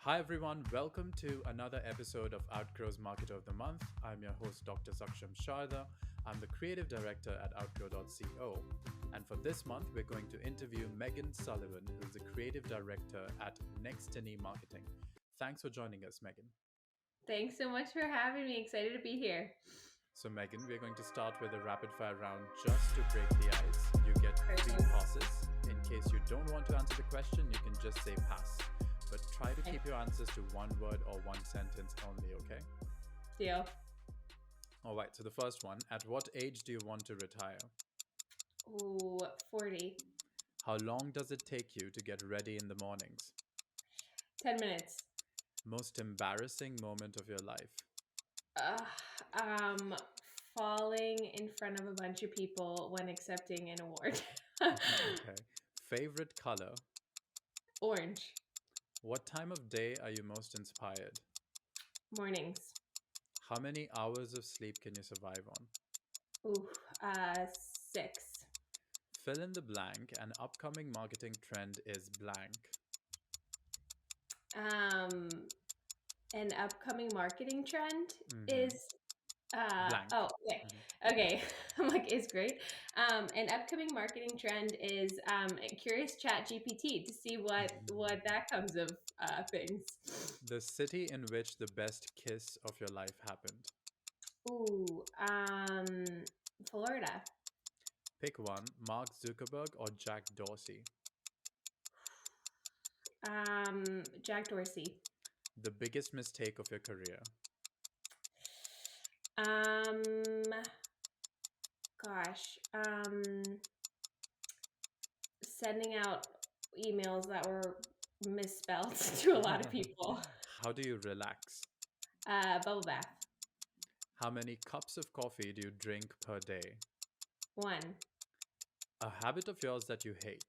Hi everyone, welcome to another episode of Outgrow's Marketer of the Month. I'm your host, Dr. Saksham Sharda. I'm the creative director at Outgrow.co. And for this month, we're going to interview Megan Sullivan, who's the creative director at Nextiny Marketing. Thanks for joining us, Megan. Thanks so much for having me. Excited to be here. So, Megan, we're going to start with a rapid fire round just to break the ice. You get three Perfect. passes. In case you don't want to answer the question, you can just say pass. But try to keep your answers to one word or one sentence only, okay? Deal. All right, so the first one, at what age do you want to retire? Ooh, 40. How long does it take you to get ready in the mornings? 10 minutes. Most embarrassing moment of your life? Uh, um, Falling in front of a bunch of people when accepting an award. Okay. Favorite color? Orange. What time of day are you most inspired? Mornings. How many hours of sleep can you survive on? Ooh, 6. Fill in the blank. An upcoming marketing trend is blank. Um, an upcoming marketing trend is Mm-hmm. Blank. okay. Mm-hmm. Okay. I'm like, is great. An upcoming marketing trend is curious chat GPT to see what that comes of things. The city in which the best kiss of your life happened. Ooh, Florida. Pick one, Mark Zuckerberg or Jack Dorsey. Jack Dorsey. The biggest mistake of your career. Um, gosh, sending out emails that were misspelled to a lot of people. How do you relax? Bubble bath. How many cups of coffee do you drink per day? 1. A habit of yours that you hate.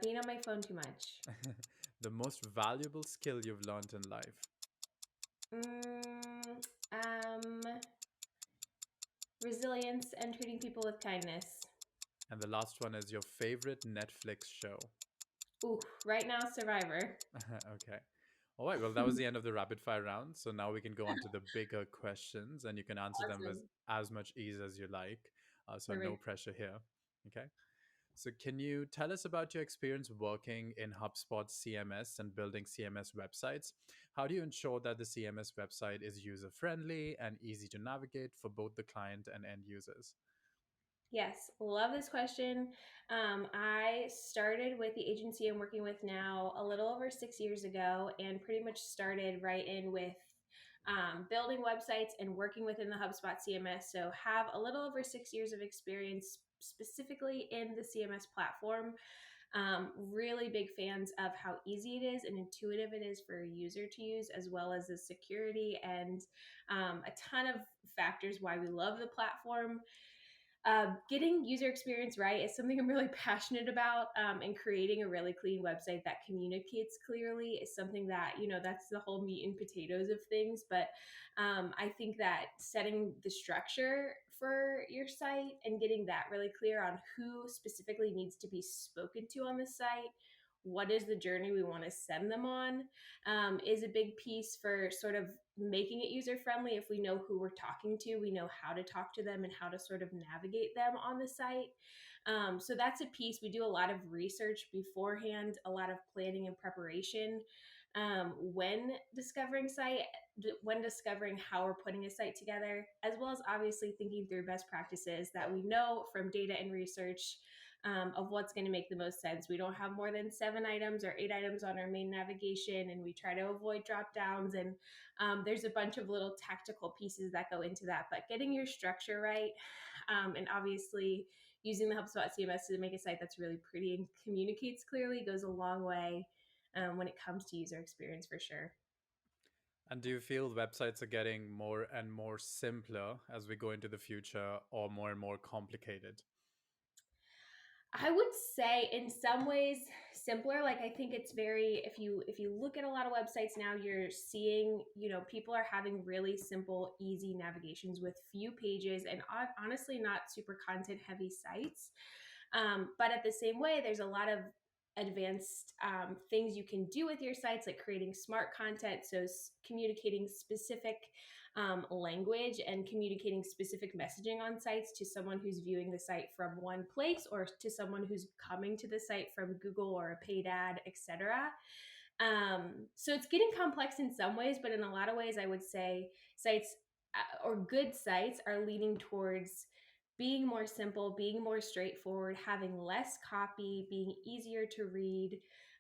Being on my phone too much. The most valuable skill you've learned in life. Mm, um, Resilience and treating people with kindness. And the last one is your favorite Netflix show. Ooh, right now, Survivor. Okay. All right. Well, that was the end of the rapid fire round. So now we can go on to the bigger questions and you can answer them with Awesome. as much ease as you like. So no Perfect. pressure here. Okay. So, can you tell us about your experience working in HubSpot CMS and building CMS websites? How do you ensure that the CMS website is user friendly and easy to navigate for both the client and end users? Yes, love this question. I started with the agency I'm working with now a little over 6 years ago and pretty much started right in with building websites and working within the HubSpot CMS. So, have a little over 6 years of experience specifically in the CMS platform. Really big fans of how easy it is and intuitive it is for a user to use, as well as the security and a ton of factors why we love the platform. Getting user experience right is something I'm really passionate about, and creating a really clean website that communicates clearly is something that, that's the whole meat and potatoes of things. But I think that setting the structure for your site and getting that really clear on who specifically needs to be spoken to on the site, what is the journey we want to send them on, is a big piece for sort of making it user friendly. If we know who we're talking to, we know how to talk to them and how to sort of navigate them on the site. So that's a piece. We do a lot of research beforehand, a lot of planning and preparation, when discovering site, when discovering how we're putting a site together, as well as obviously thinking through best practices that we know from data and research, of what's going to make the most sense. We don't have more than 7 items or 8 items on our main navigation, and we try to avoid drop downs. And there's a bunch of little tactical pieces that go into that. But getting your structure right, and obviously using the HubSpot CMS to make a site that's really pretty and communicates clearly goes a long way, when it comes to user experience for sure. And do you feel websites are getting more and more simpler as we go into the future or more and more complicated? I would say in some ways simpler. Like, I think it's very, if you look at a lot of websites now, you're seeing, people are having really simple, easy navigations with few pages and honestly not super content heavy sites. But at the same way, there's a lot of advanced things you can do with your sites, like creating smart content, so communicating specific language and communicating specific messaging on sites to someone who's viewing the site from one place or to someone who's coming to the site from Google or a paid ad, etc. So it's getting complex in some ways, but in a lot of ways, I would say sites or good sites are leaning towards being more simple, being more straightforward, having less copy, being easier to read,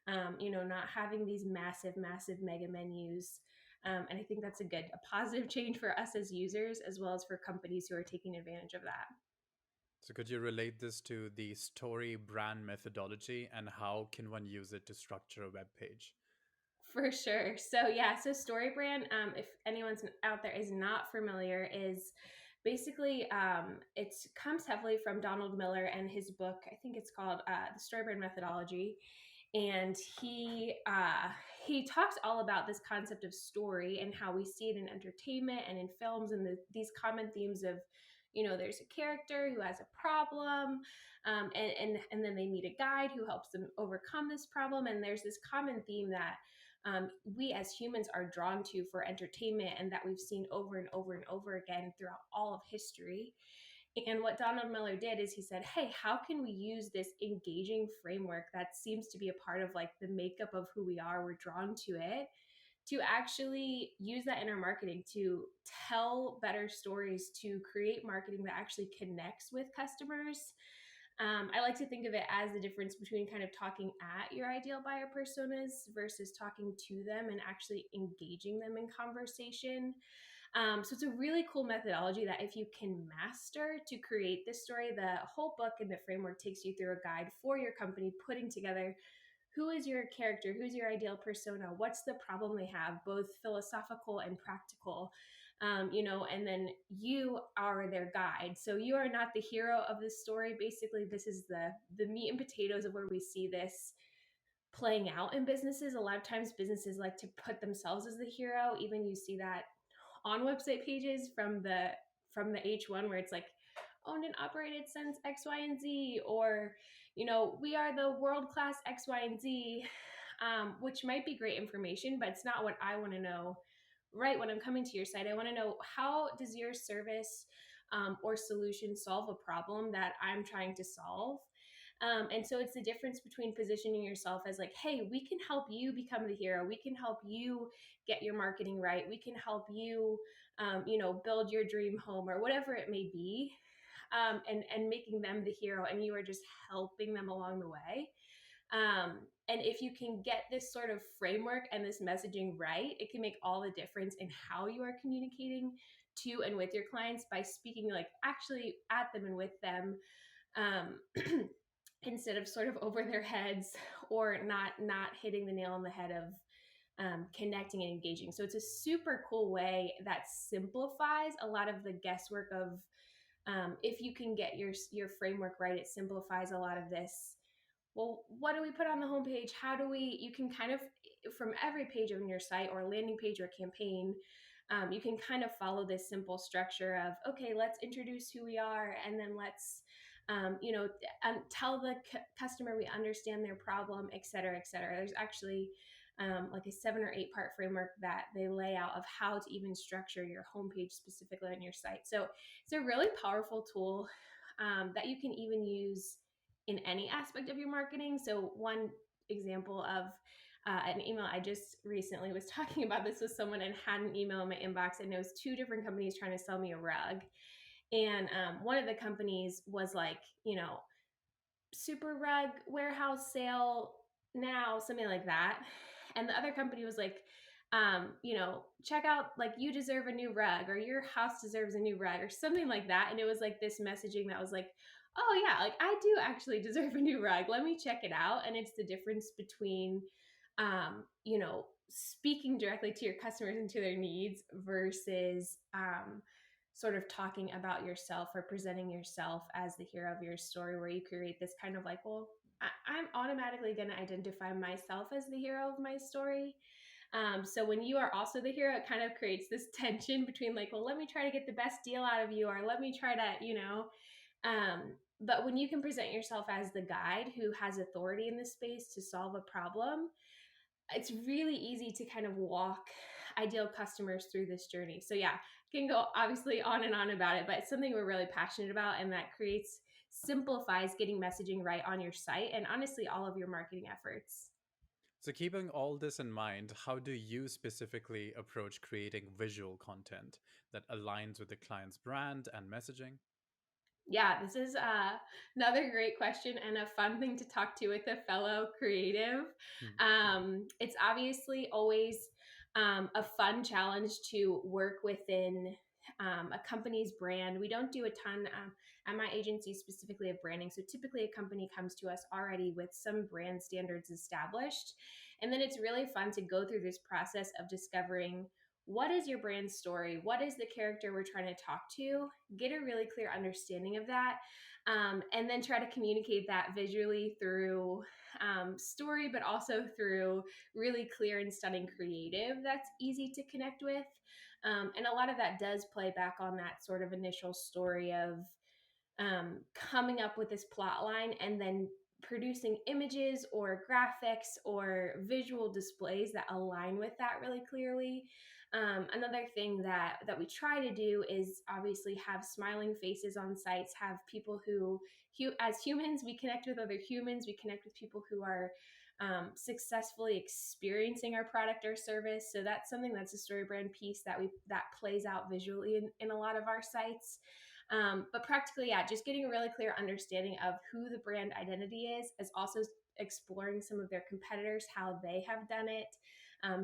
not having these massive, massive mega menus. And I think that's a positive change for us as users, as well as for companies who are taking advantage of that. So could you relate this to the story brand methodology, and how can one use it to structure a web page? For sure. So StoryBrand, if anyone's out there is not familiar, is basically it comes heavily from Donald Miller and his book. I think it's called The StoryBrand Methodology, and he talks all about this concept of story and how we see it in entertainment and in films, and these common themes of, there's a character who has a problem, and then they meet a guide who helps them overcome this problem, and there's this common theme that we as humans are drawn to for entertainment, and that we've seen over and over and over again throughout all of history. And what Donald Miller did is he said, hey, how can we use this engaging framework that seems to be a part of like the makeup of who we are, we're drawn to it, to actually use that in our marketing to tell better stories, to create marketing that actually connects with customers. I like to think of it as the difference between kind of talking at your ideal buyer personas versus talking to them and actually engaging them in conversation. So it's a really cool methodology that if you can master to create this story, the whole book and the framework takes you through a guide for your company, putting together who is your character, who's your ideal persona, what's the problem they have, both philosophical and practical. And then you are their guide. So you are not the hero of this story. Basically, this is the meat and potatoes of where we see this playing out in businesses. A lot of times businesses like to put themselves as the hero. Even you see that on website pages from the H1, where it's like owned and operated since X, Y, and Z, or we are the world class X, Y, and Z, which might be great information, but it's not what I want to know. Right when I'm coming to your site, I want to know, how does your service or solution solve a problem that I'm trying to solve? And so it's the difference between positioning yourself as like, hey, we can help you become the hero. We can help you get your marketing right. We can help you, build your dream home or whatever it may be, and making them the hero, and you are just helping them along the way. And if you can get this sort of framework and this messaging right, it can make all the difference in how you are communicating to and with your clients by speaking like actually at them and with them. Um, Instead of sort of over their heads, or not hitting the nail on the head of connecting and engaging. So it's a super cool way that simplifies a lot of the guesswork of, if you can get your framework right, it simplifies a lot of this. Well, what do we put on the homepage? You can kind of, from every page on your site or landing page or campaign, you can kind of follow this simple structure of, okay, let's introduce who we are, and then let's tell the customer we understand their problem, et cetera, et cetera. There's actually like a 7 or 8 part framework that they lay out of how to even structure your homepage specifically on your site. So it's a really powerful tool that you can even use in any aspect of your marketing. So one example of an email I just recently was talking about this with someone and had an email in my inbox, and it was 2 different companies trying to sell me a rug. And one of the companies was like, super rug warehouse sale now, something like that. And the other company was like, check out, like, you deserve a new rug, or your house deserves a new rug, or something like that. And it was like this messaging that was like, oh yeah, like I do actually deserve a new rug. Let me check it out. And it's the difference between, speaking directly to your customers and to their needs versus, sort of talking about yourself or presenting yourself as the hero of your story, where you create this kind of like, well, I'm automatically going to identify myself as the hero of my story. So when you are also the hero, it kind of creates this tension between like, well, let me try to get the best deal out of you, or let me try to, But when you can present yourself as the guide who has authority in this space to solve a problem, it's really easy to kind of walk ideal customers through this journey. So yeah, can go obviously on and on about it, but it's something we're really passionate about, and that simplifies getting messaging right on your site and honestly all of your marketing efforts. So, keeping all this in mind, how do you specifically approach creating visual content that aligns with the client's brand and messaging? Yeah, this is another great question and a fun thing to talk to with a fellow creative. Hmm. It's obviously always a fun challenge to work within a company's brand. We don't do a ton at my agency specifically of branding. So typically a company comes to us already with some brand standards established. And then it's really fun to go through this process of discovering what is your brand story? What is the character we're trying to talk to? Get a really clear understanding of that, and then try to communicate that visually through story, but also through really clear and stunning creative that's easy to connect with. And a lot of that does play back on that sort of initial story of coming up with this plot line and then producing images or graphics or visual displays that align with that really clearly. Another thing that we try to do is obviously have smiling faces on sites, have people who as humans, we connect with other humans, we connect with people who are successfully experiencing our product or service. So that's something that's a story brand piece that plays out visually in a lot of our sites. But practically, yeah, just getting a really clear understanding of who the brand identity is also exploring some of their competitors, how they have done it,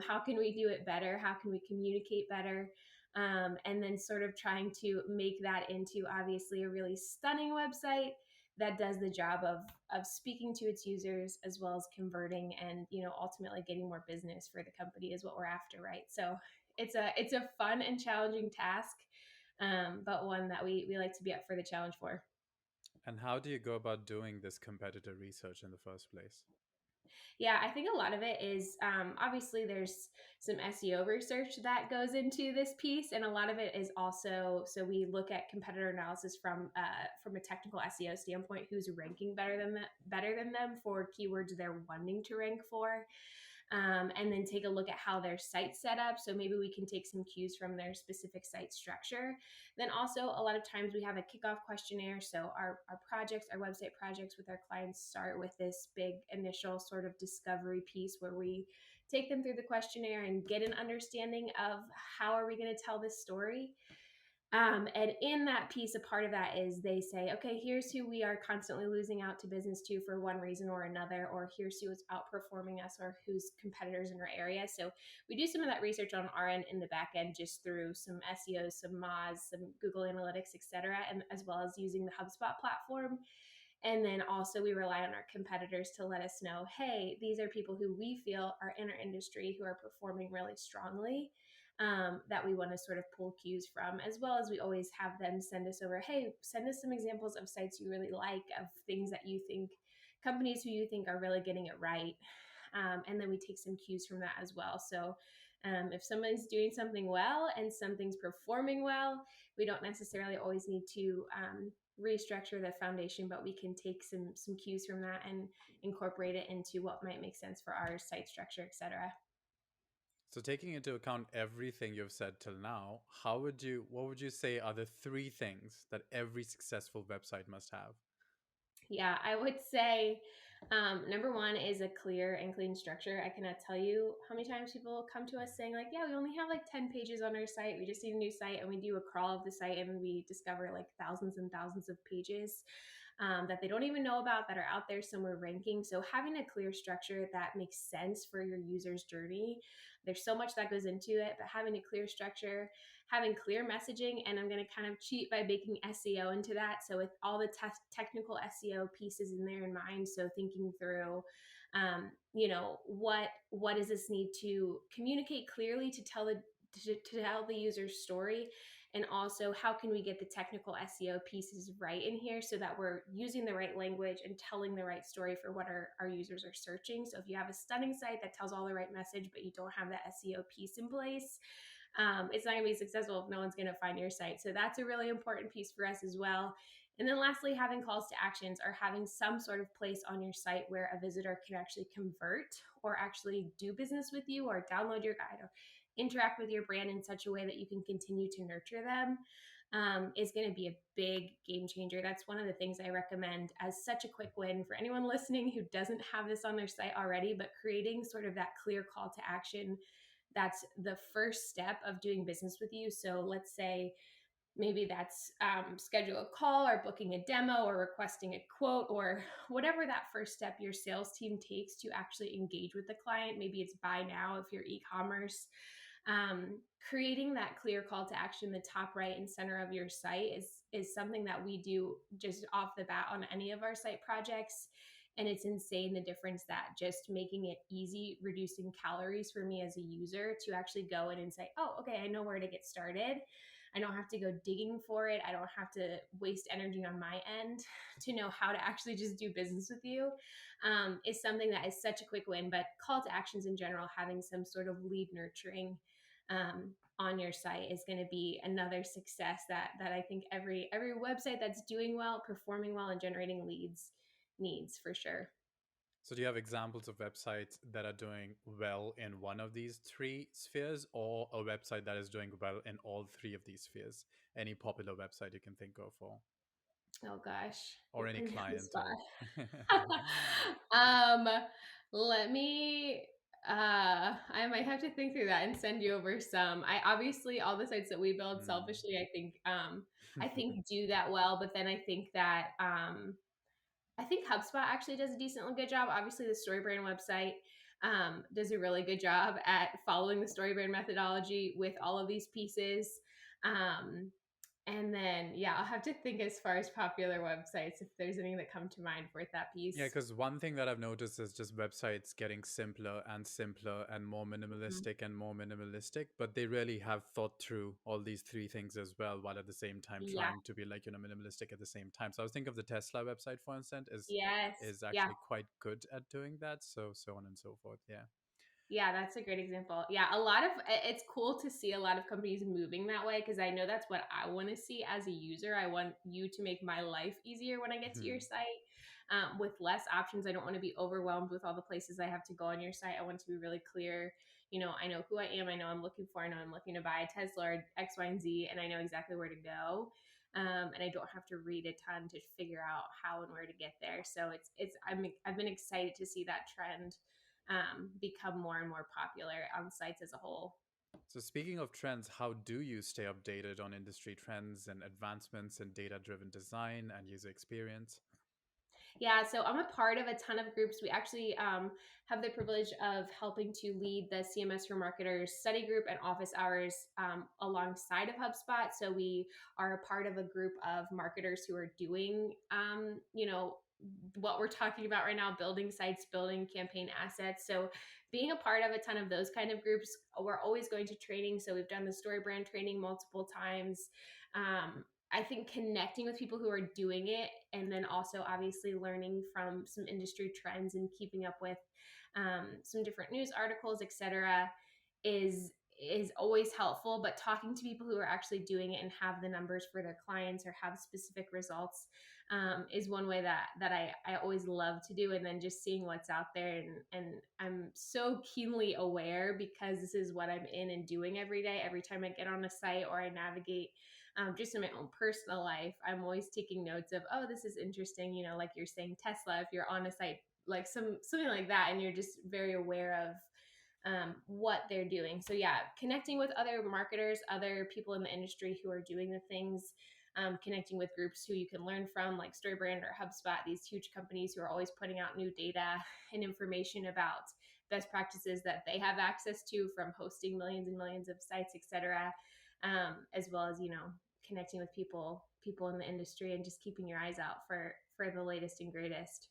how can we do it better, how can we communicate better, and then sort of trying to make that into obviously a really stunning website that does the job of speaking to its users as well as converting and ultimately getting more business for the company is what we're after, right? So it's a fun and challenging task, but one that we like to be up for the challenge for. And how do you go about doing this competitor research in the first place? Yeah, I think a lot of it is obviously there's some SEO research that goes into this piece, and a lot of it is also so we look at competitor analysis from a technical SEO standpoint, who's ranking better than them for keywords they're wanting to rank for. And then take a look at how their site's set up. So maybe we can take some cues from their specific site structure. Then also, a lot of times we have a kickoff questionnaire. So our projects, our website projects with our clients start with this big initial sort of discovery piece where we take them through the questionnaire and get an understanding of how are we going to tell this story. And in that piece, a part of that is they say, okay, here's who we are constantly losing out to business to for one reason or another, or here's who's outperforming us or who's competitors in our area. So we do some of that research on our end in the back end, just through some SEO, some Moz, some Google Analytics, et cetera, and as well as using the HubSpot platform. And then also we rely on our competitors to let us know, hey, these are people who we feel are in our industry who are performing really strongly, that we want to sort of pull cues from, as well as we always have them send us over, hey, send us some examples of sites you really like, of things that you think, companies who you think are really getting it right. And then we take some cues from that as well. So if someone's doing something well and something's performing well, we don't necessarily always need to restructure the foundation, but we can take some cues from that and incorporate it into what might make sense for our site structure, etc. So, taking into account everything you've said till now, what would you say are the three things that every successful website must have? Yeah, I would say number one is a clear and clean structure. I cannot tell you how many times people come to us saying, like, yeah, we only have like 10 pages on our site. We just need a new site. And we do a crawl of the site and we discover like thousands and thousands of pages that they don't even know about that are out there somewhere ranking. So having a clear structure that makes sense for your user's journey, there's so much that goes into it, but having a clear structure, having clear messaging, and I'm going to kind of cheat by baking SEO into that. So with all the technical SEO pieces in there in mind, so thinking through, what does this need to communicate clearly to tell the user's story, and also how can we get the technical SEO pieces right in here so that we're using the right language and telling the right story for what our users are searching. So if you have a stunning site that tells all the right message, but you don't have that SEO piece in place, it's not going to be successful if no one's going to find your site. So that's a really important piece for us as well. And then lastly, having calls to actions, or having some sort of place on your site where a visitor can actually convert or actually do business with you or download your guide or interact with your brand in such a way that you can continue to nurture them, is going to be a big game changer. That's one of the things I recommend as such a quick win for anyone listening who doesn't have this on their site already, but creating sort of that clear call to action. That's the first step of doing business with you. So let's say maybe that's schedule a call or booking a demo or requesting a quote or whatever that first step your sales team takes to actually engage with the client. Maybe it's buy now if you're e-commerce. Creating that clear call to action in the top right and center of your site is something that we do just off the bat on any of our site projects. And it's insane the difference that just making it easy, reducing calories for me as a user to actually go in and say, oh, okay, I know where to get started. I don't have to go digging for it. I don't have to waste energy on my end to know how to actually just do business with you, is something that is such a quick win. But call to actions in general, having some sort of lead nurturing on your site is going to be another success that I think every website that's doing well, performing well, and generating leads needs for sure. So, do you have examples of websites that are doing well in one of these three spheres, or a website that is doing well in all three of these spheres? Any popular website you can think of, Oh gosh, or you're any putting me on the client, spot. or um, let me. I might have to think through that and send you over some. I obviously all the sites that we build selfishly, I think do that well. But then I think HubSpot actually does a decently good job. Obviously, the StoryBrand website does a really good job at following the StoryBrand methodology with all of these pieces. Um, and then, yeah, I'll have to think as far as popular websites if there's any that come to mind worth that Yeah, piece. because one thing that I've noticed is just websites getting simpler and Mhm. more minimalistic, but they really have thought through all these three things as well, while at the same time Yeah. trying to be like, minimalistic at the same time. So I was thinking of the Tesla website, for instance, Yes. is Yeah. actually quite good at doing that. So on and so forth. Yeah. Yeah, that's a great example. Yeah, a lot of it's cool to see a lot of companies moving that way because I know that's what I want to see as a user. I want you to make my life easier when I get to your site. With less options, I don't want to be overwhelmed with all the places I have to go on your site. I want to be really clear. I know who I am. I know I'm looking for. I know I'm looking to buy a Tesla or X, Y, and Z, and I know exactly where to go. And I don't have to read a ton to figure out how and where to get there. So I've been excited to see that trend become more and more popular on sites as a whole. So speaking of trends, how do you stay updated on industry trends and advancements in data-driven design and user experience? Yeah, so I'm a part of a ton of groups. We actually have the privilege of helping to lead the CMS for Marketers study group and office hours alongside of HubSpot. So we are a part of a group of marketers who are doing, what we're talking about right now, building sites, building campaign assets. So being a part of a ton of those kind of groups, we're always going to training. So we've done the story brand training multiple times. I think connecting with people who are doing it, and then also obviously learning from some industry trends and keeping up with some different news articles, etc., is always helpful. But talking to people who are actually doing it and have the numbers for their clients or have specific results is one way that I always love to do. And then just seeing what's out there, and I'm so keenly aware because this is what I'm in and doing every day. Every time I get on a site or I navigate just in my own personal life, I'm always taking notes of, oh, this is interesting. Like you're saying Tesla, if you're on a site like something like that, and you're just very aware of what they're doing. So yeah, connecting with other marketers, other people in the industry who are doing the things, connecting with groups who you can learn from, like StoryBrand or HubSpot, these huge companies who are always putting out new data and information about best practices that they have access to from hosting millions and millions of sites, etc. As well as connecting with people in the industry and just keeping your eyes out for the latest and greatest.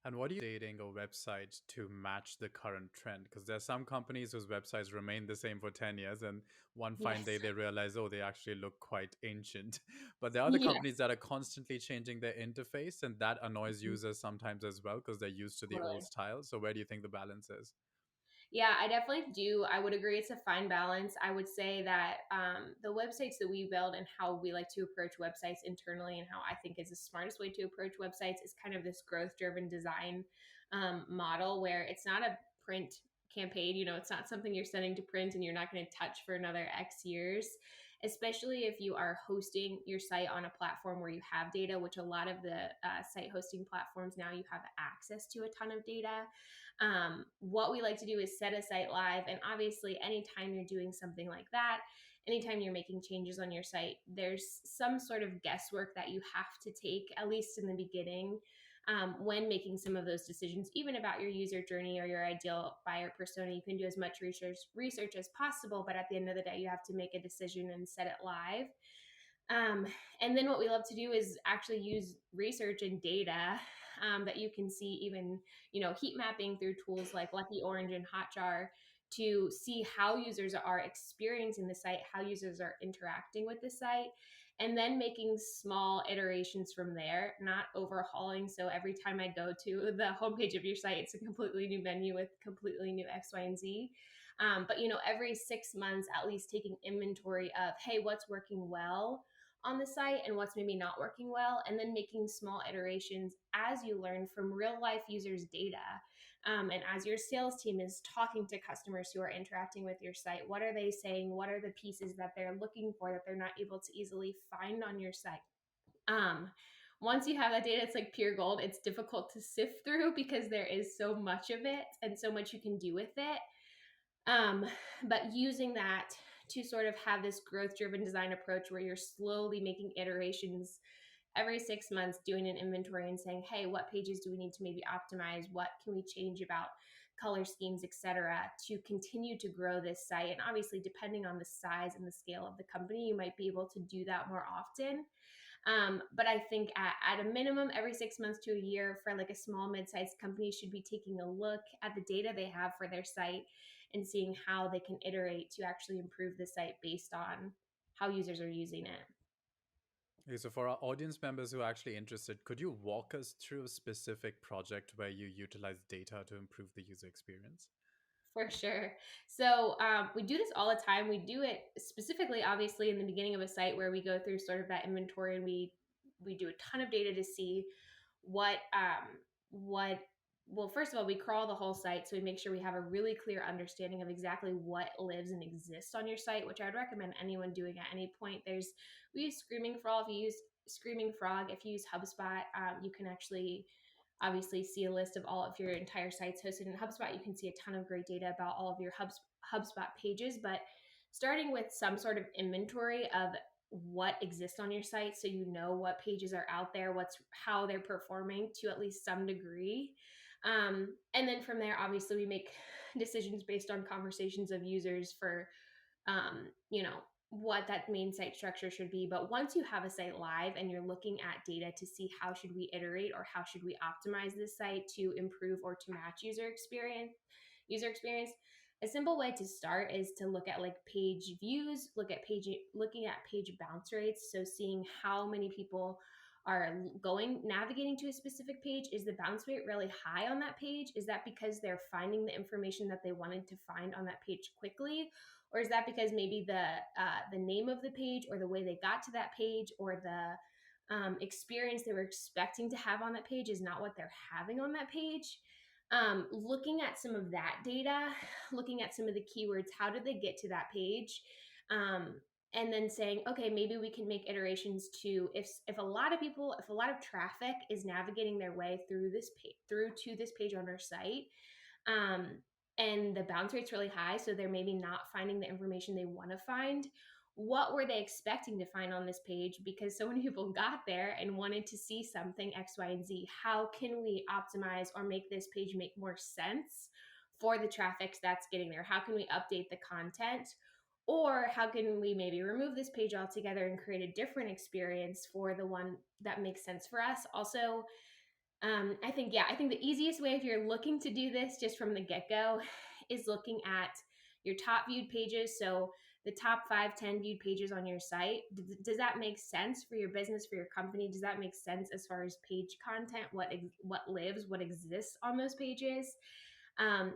And what do you updating a website to match the current trend? Because there are some companies whose websites remain the same for 10 years, and one fine day Yes. they realize, oh, they actually look quite ancient. But there are other companies Yes. that are constantly changing their interface, and that annoys Mhm. users sometimes as well because they're used to the old Totally. style. So where do you think the balance is? Yeah, I definitely do. I would agree it's a fine balance. I would say that the websites that we build and how we like to approach websites internally and how I think is the smartest way to approach websites is kind of this growth driven design model where it's not a print campaign. It's not something you're sending to print and you're not going to touch for another X years, especially if you are hosting your site on a platform where you have data, which a lot of the site hosting platforms now you have access to a ton of data. What we like to do is set a site live, and obviously anytime you're doing something like that, anytime you're making changes on your site, there's some sort of guesswork that you have to take, at least in the beginning, when making some of those decisions, even about your user journey or your ideal buyer persona. You can do as much research as possible, but at the end of the day, you have to make a decision and set it live. Um, and then what we love to do is actually use research and data that you can see, even heat mapping through tools like Lucky Orange and Hotjar, to see how users are experiencing the site, how users are interacting with the site, and then making small iterations from there, not overhauling. So every time I go to the homepage of your site, it's a completely new menu with completely new X, Y, and Z. But every 6 months, at least taking inventory of, hey, what's working well on the site and what's maybe not working well, and then making small iterations as you learn from real life users' data. And as your sales team is talking to customers who are interacting with your site, what are they saying? What are the pieces that they're looking for that they're not able to easily find on your site? Once you have that data, it's like pure gold. It's difficult to sift through because there is so much of it and so much you can do with it. But using that to sort of have this growth driven design approach where you're slowly making iterations every 6 months, doing an inventory and saying, hey, what pages do we need to maybe optimize? What can we change about color schemes, etc., to continue to grow this site? And obviously, depending on the size and the scale of the company, you might be able to do that more often. But I think at a minimum, every 6 months to a year for like a small mid-sized company should be taking a look at the data they have for their site and seeing how they can iterate to actually improve the site based on how users are using it. Okay, so for our audience members who are actually interested, could you walk us through a specific project where you utilize data to improve the user experience? For sure. So we do this all the time. We do it specifically, obviously, in the beginning of a site where we go through sort of that inventory and we do a ton of data to see what well, first of all, we crawl the whole site, so we make sure we have a really clear understanding of exactly what lives and exists on your site, which I would recommend anyone doing at any point. We use Screaming Frog. If you use Screaming Frog, if you use HubSpot, you can actually obviously see a list of all of your entire sites hosted in HubSpot. You can see a ton of great data about all of your HubSpot pages, but starting with some sort of inventory of what exists on your site, so you know what pages are out there, how they're performing to at least some degree. And then from there, obviously, we make decisions based on conversations of users for, um, you know, what that main site structure should be. But once you have a site live and you're looking at data to see how should we iterate or how should we optimize this site to improve or to match user experience, a simple way to start is to look at like page views, looking at page bounce rates. So seeing how many people are navigating to a specific page. Is the bounce rate really high on that page? Is that because they're finding the information that they wanted to find on that page quickly? Or is that because maybe the name of the page or the way they got to that page or the experience they were expecting to have on that page is not what they're having on that page? Looking at some of that data, looking at some of the keywords, how did they get to that page? And then saying, okay, maybe we can make iterations to if a lot of traffic is navigating their way through to this page on our site, um, and the bounce rate's really high, so they're maybe not finding the information they want to find. What were they expecting to find on this page? Because so many people got there and wanted to see something X, Y, and Z. How can we optimize or make this page make more sense for the traffic that's getting there? How can we update the content? Or how can we maybe remove this page altogether and create a different experience for the one that makes sense for us? Also, I think the easiest way if you're looking to do this just from the get-go is looking at your top viewed pages. So the top 5, 10 viewed pages on your site. Does that make sense for your business, for your company? Does that make sense as far as page content? What lives, what exists on those pages?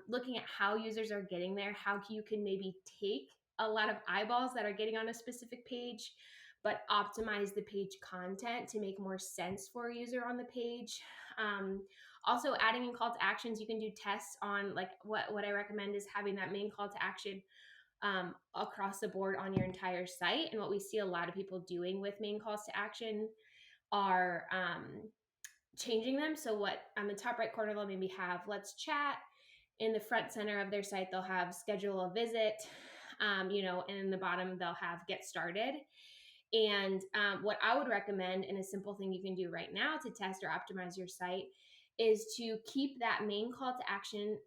looking at how users are getting there, how you can maybe take a lot of eyeballs that are getting on a specific page, but optimize the page content to make more sense for a user on the page. Also, adding in call to actions, you can do tests on, like, what I recommend is having that main call to action across the board on your entire site. And what we see a lot of people doing with main calls to action are changing them. So what on the top right corner, they'll maybe have let's chat. In the front center of their site, they'll have schedule a visit, and in the bottom, they'll have get started. And what I would recommend, and a simple thing you can do right now to test or optimize your site, is to keep that main call to action,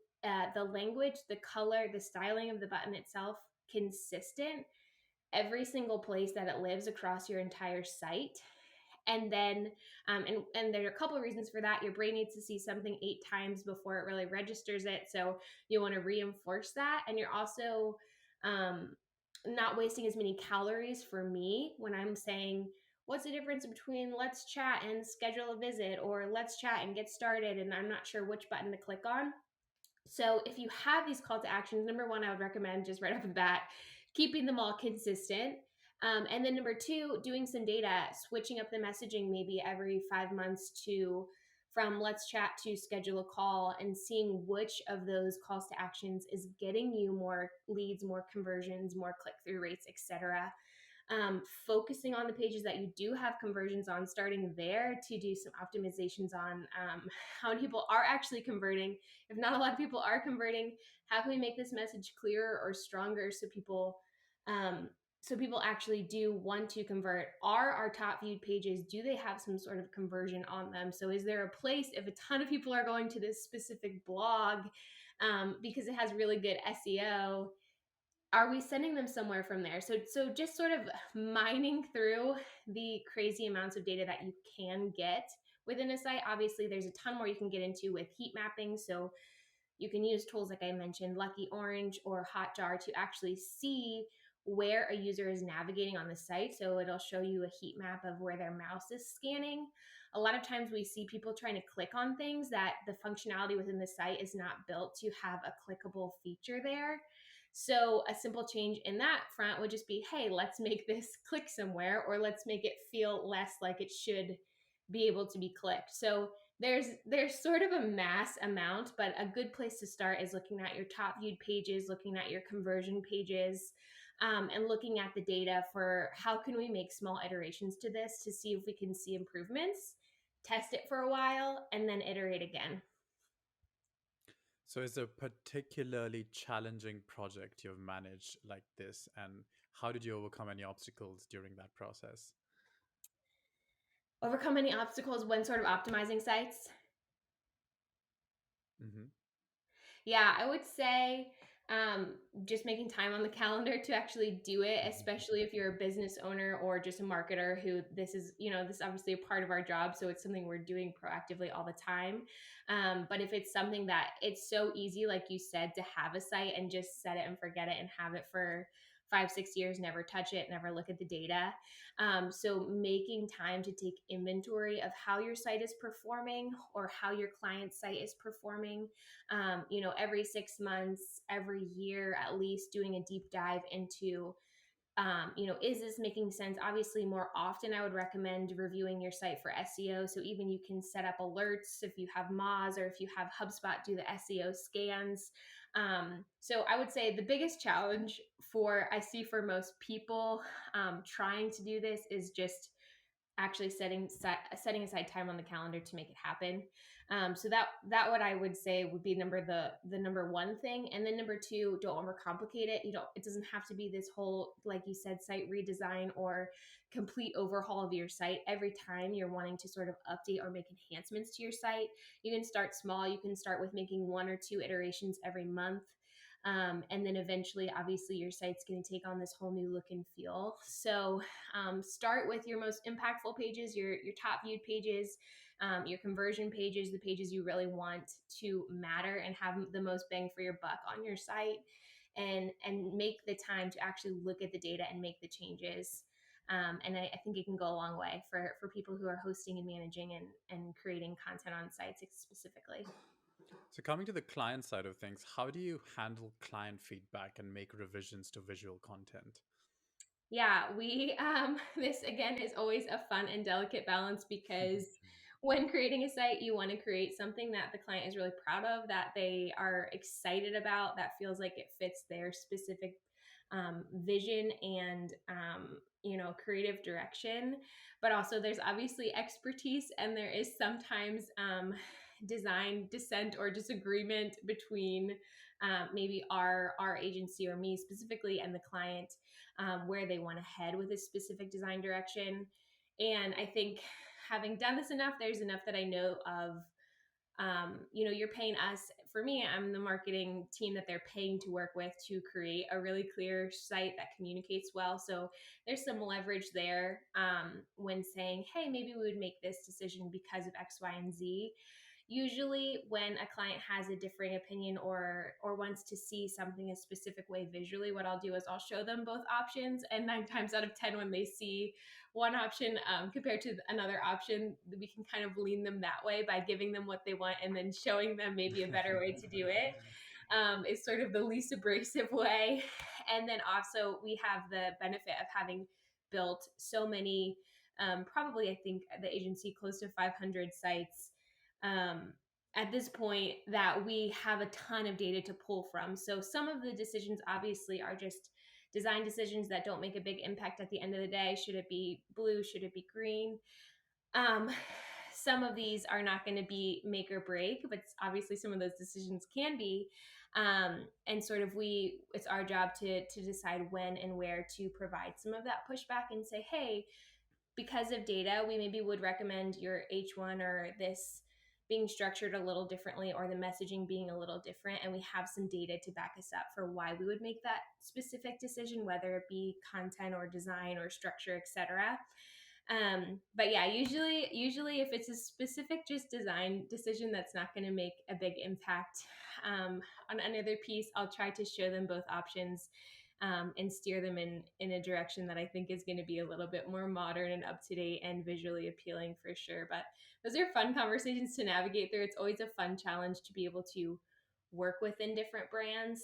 the language, the color, the styling of the button itself consistent every single place that it lives across your entire site. And then and there are a couple of reasons for that. Your brain needs to see something 8 times before it really registers it, so you want to reinforce that. And you're also not wasting as many calories. For me, when I'm saying what's the difference between let's chat and schedule a visit, or let's chat and get started, and I'm not sure which button to click on. So if you have these call to actions, number one, I would recommend just right off the bat, keeping them all consistent. And then number two, doing some data, switching up the messaging maybe every 5 months to from let's chat to schedule a call, and seeing which of those calls to actions is getting you more leads, more conversions, more click-through rates, etc. Focusing on the pages that you do have conversions on, starting there to do some optimizations on how many people are actually converting. If not a lot of people are converting, how can we make this message clearer or stronger so people actually do want to convert? Are our top viewed pages, do they have some sort of conversion on them? So is there a place, if a ton of people are going to this specific blog because it has really good SEO, are we sending them somewhere from there? So just sort of mining through the crazy amounts of data that you can get within a site. Obviously, there's a ton more you can get into with heat mapping. So you can use tools like I mentioned, Lucky Orange or Hotjar, to actually see where a user is navigating on the site. So it'll show you a heat map of where their mouse is scanning. A lot of times we see people trying to click on things that the functionality within the site is not built to have a clickable feature there. So a simple change in that front would just be, hey, let's make this click somewhere, or let's make it feel less like it should be able to be clicked. So there's sort of a mass amount, but a good place to start is looking at your top viewed pages, looking at your conversion pages, and looking at the data for how can we make small iterations to this to see if we can see improvements, test it for a while, and then iterate again. So is there a particularly challenging project you've managed like this, and how did you overcome any obstacles during that process? Overcome any obstacles when sort of optimizing sites? Mm-hmm. Yeah, I would say just making time on the calendar to actually do it, especially if you're a business owner or just a marketer who this is, this is obviously a part of our job. So it's something we're doing proactively all the time. But if it's something that it's so easy, like you said, to have a site and just set it and forget it and have it for 5, 6 years, never touch it, never look at the data. So making time to take inventory of how your site is performing or how your client's site is performing, every 6 months, every year, at least doing a deep dive into, is this making sense? Obviously, more often, I would recommend reviewing your site for SEO. So even you can set up alerts if you have Moz, or if you have HubSpot, do the SEO scans. So I would say the biggest challenge I see for most people trying to do this is just actually setting aside time on the calendar to make it happen. So that what I would say would be the number one thing. And then number two, don't overcomplicate it. It doesn't have to be this whole, like you said, site redesign or complete overhaul of your site every time you're wanting to sort of update or make enhancements to your site. You can start small. You can start with making 1 or 2 iterations every month. And then eventually, obviously, your site's going to take on this whole new look and feel. So start with your most impactful pages, your top viewed pages, your conversion pages, the pages you really want to matter and have the most bang for your buck on your site, and make the time to actually look at the data and make the changes. And I think it can go a long way for people who are hosting and managing and creating content on sites specifically. So, coming to the client side of things, how do you handle client feedback and make revisions to visual content? Yeah, we this again is always a fun and delicate balance because when creating a site, you want to create something that the client is really proud of, that they are excited about, that feels like it fits their specific vision and creative direction. But also, there's obviously expertise, and there is sometimes design dissent or disagreement between maybe our agency or me specifically and the client, where they want to head with a specific design direction. And I think having done this enough, there's enough that I know of. You're paying us. For me, I'm the marketing team that they're paying to work with to create a really clear site that communicates well. So there's some leverage there when saying, hey, maybe we would make this decision because of X, Y, and Z. Usually when a client has a differing opinion or wants to see something a specific way visually, what I'll do is I'll show them both options, and 9 times out of 10 when they see one option compared to another option, we can kind of lean them that way by giving them what they want and then showing them maybe a better way to do it. Is sort of the least abrasive way. And then also we have the benefit of having built so many, probably I think the agency close to 500 sites at this point, that we have a ton of data to pull from. So some of the decisions obviously are just design decisions that don't make a big impact at the end of the day. Should it be blue? Should it be green? Um, some of these are not going to be make or break, but obviously some of those decisions can be. And sort of it's our job to decide when and where to provide some of that pushback and say, hey, because of data, we maybe would recommend your H1 or this being structured a little differently or the messaging being a little different. And we have some data to back us up for why we would make that specific decision, whether it be content or design or structure, etc. But yeah, usually if it's a specific just design decision that's not going to make a big impact on another piece, I'll try to show them both options and steer them in a direction that I think is going to be a little bit more modern and up to date and visually appealing for sure. But those are fun conversations to navigate through. It's always a fun challenge to be able to work within different brands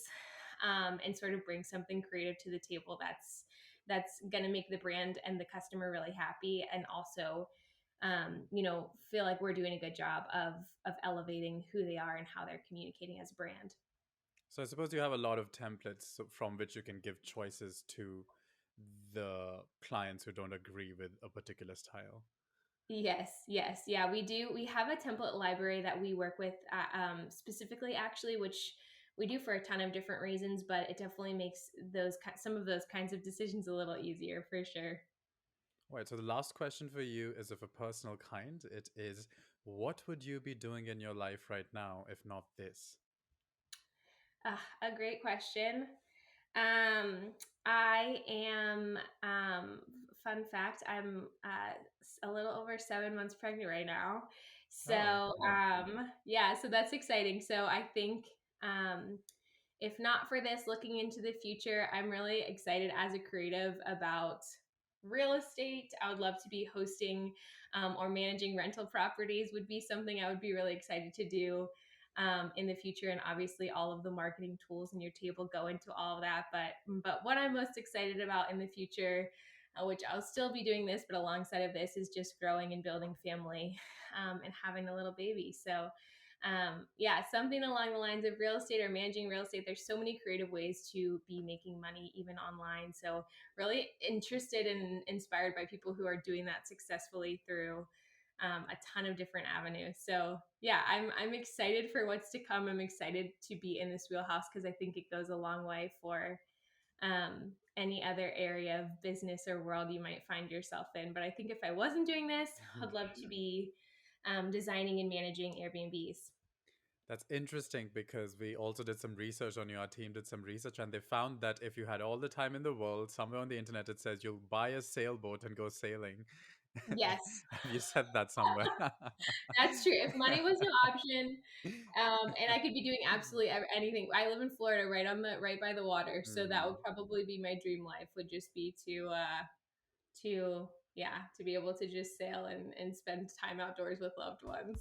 and sort of bring something creative to the table that's going to make the brand and the customer really happy, and also feel like we're doing a good job of elevating who they are and how they're communicating as a brand. So, I suppose you have a lot of templates from which you can give choices to the clients who don't agree with a particular style. Yes, yes. Yeah, we do. We have a template library that we work with specifically, actually, which we do for a ton of different reasons, but it definitely makes some of those kinds of decisions a little easier for sure. Right. So, the last question for you is of a personal kind. It is, what would you be doing in your life right now if not this? A great question. Um, I am, fun fact, I'm a little over 7 months pregnant right now. Oh, So, yeah, so that's exciting. So I think, if not for this, looking into the future, I'm really excited as a creative about real estate. I would love to be hosting or managing rental properties, would be something I would be really excited to do in the future. And obviously, all of the marketing tools in your table go into all of that. But what I'm most excited about in the future, which I'll still be doing this, but alongside of this, is just growing and building family and having a little baby. So yeah, something along the lines of real estate or managing real estate. There's so many creative ways to be making money even online. So really interested and inspired by people who are doing that successfully through a ton of different avenues. So yeah, I'm excited for what's to come. I'm excited to be in this wheelhouse because I think it goes a long way for any other area of business or world you might find yourself in. But I think if I wasn't doing this, I'd love to be designing and managing Airbnbs. that's interesting because we also did some research on you. Our team did some research and they found that if you had all the time in the world, somewhere on the internet it says you'll buy a sailboat and go sailing. Yes, Have you said that somewhere? that's true. If money was an option, and I could be doing absolutely anything. I live in Florida, right by the water, so that would Hmm. probably be my dream life. Would just be to yeah, to be able to just sail and spend time outdoors with loved ones.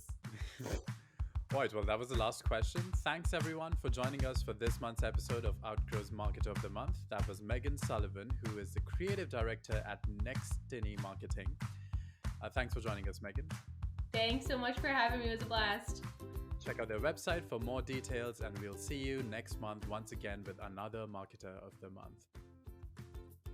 Right, well, that was the last question. Thanks everyone for joining us for this month's episode of Outgrow's Marketer of the Month. That was Megan Sullivan, who is the creative director at Nextiny Marketing. Thanks for joining us, Megan. Thanks so much for having me. It was a blast. Check out their website for more details, and we'll see you next month once again with another Marketer of the Month.